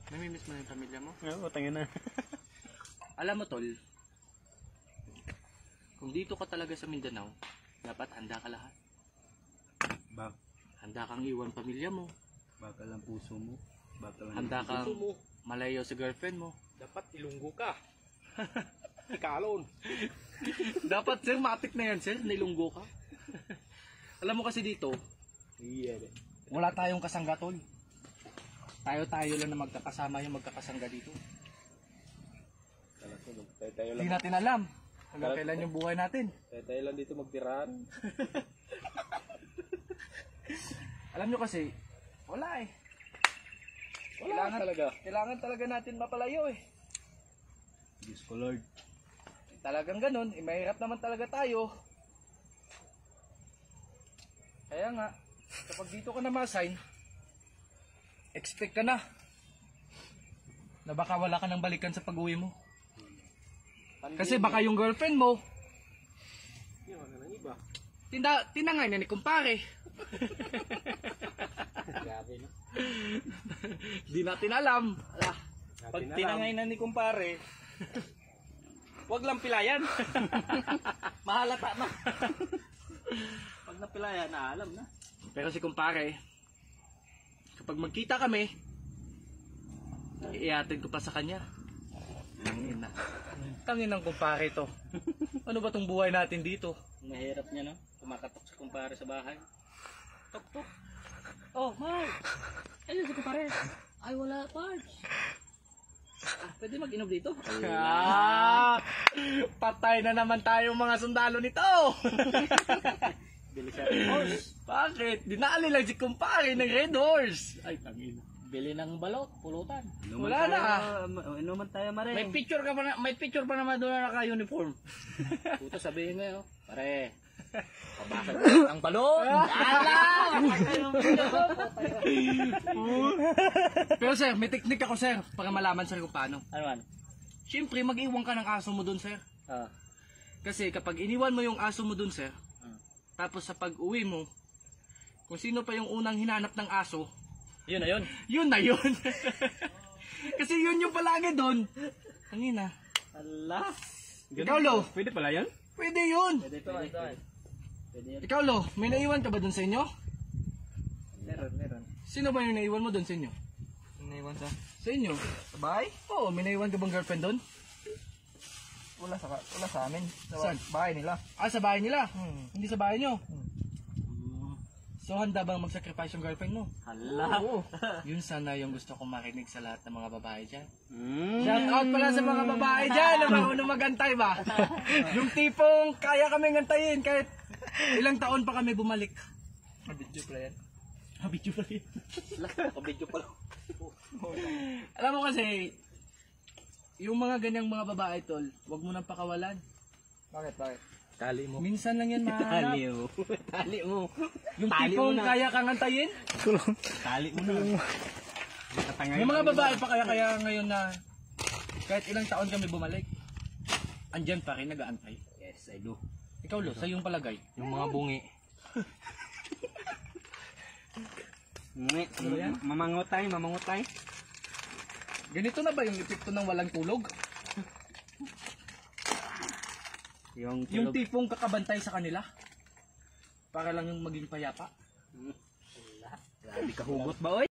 Namimiss mo na yung pamilya mo? Oo, tangin na. Alam mo tol, kung dito ka talaga sa Mindanao, dapat handa ka lahat. Handa kang iwan pamilya mo. Bakal ang puso mo. Bakal ang Handa kang Puso mo. malayo sa girlfriend mo. Dapat ilunggo ka. Ikalon. Dapat sir, matik na yan sir, nilunggo ka. Alam mo kasi dito, wala tayong kasangga tol. Tayo lang na magkakasama yung magkakasangga dito. Tayo Hindi natin alam hanggang kailan yung buhay natin. lang dito magtirahan. Alam nyo kasi, wala eh. Kailangan talaga natin mapalayo eh. Diyos ko Lord. Talagang ganun, eh, mahirap naman talaga tayo. Kaya nga, kapag dito ka na ma-assign, expect ka na baka wala ka nang balikan sa pag-uwi mo. Kasi baka yung girlfriend mo, Iba. tinangay na ni kumpare. Grabe no. Di natin alam. Pag tinangay na ni kumpare, wag lang pilayan. Mahalata na. Pag napilayan, alam na. Pero si kumpare, kapag magkita kami, iatid ko pa sa kanya. Tangin ng kumpare to. Ano ba tong buhay natin dito? Mahirap niya, no? Kumakatok sa kumpare sa bahay. Tok. Oh, Mark! Ayun si kumpare. Ay, wala, Pards. Pwede mag-inom dito? Patay na naman tayong mga sundalo nito. Bili siya ng horse. Bakit? Dinali lang si kumpare ng Red Horse. Ay, tangin. Bili ng balot, pulutan. Wala na. Inuman tayo, Mare. May picture pa naman doon na naka-uniform. Puto, sabihin mo, pare. Pabasag ang balon. Pero sir, may teknik ako sir para malaman sir kung paano. Ano man? Siyempre, mag-iwan ka ng aso mo doon sir. Kasi kapag iniwan mo yung aso mo doon sir, tapos sa pag-uwi mo, kung sino pa yung unang hinanap ng aso, Yun na yun. yun na yun. Kasi yun yung palagi doon. Hangina. Allah. Ikaw Lo, Pwede pala yun? pwede yun. Pwede yun. Ikaw Lo, may naiwan ka ba doon sa inyo? Meron. Sino ba yung naiwan mo doon sa inyo? Naiwan sa? Sa inyo? Sa bahay? Oo, may naiwan ka bang girlfriend doon? Wala sa amin. Saan? Bahay nila. Ah, sa bahay nila? Hindi sa bahay nyo? So, handa bang mag-sacrifice yung girlfriend mo? Hala. Yun sana yung gusto kong marinig sa lahat ng mga babae dyan. Mm. Shout out pala sa mga babae dyan na marunong magantay ba? Yung tipong kaya kami gantayin kahit ilang taon pa kami bumalik. Video pala yan. Video pa rin. Video pala. Alam mo kasi, yung mga ganyang mga babae tol, wag mo nang pakawalan. Bakit? Tali mo. Minsan lang yan mahanap. Tali mo. Yung Tali tipong mo na. kaya kang antayin. Tali mo na. May mga babae pa kaya ngayon na kahit ilang taon kami bumalik, andyan pa rin nag-aantay. Yes, I do. Ikaw Lo, sa iyong palagay? Yung mga bungi. Mamangutay. Ganito na ba yung epekto ng walang tulog? Yung Yung tipong kakabantay sa kanila? Para lang yung maging payapa? Grabe ka hugot ba, oy?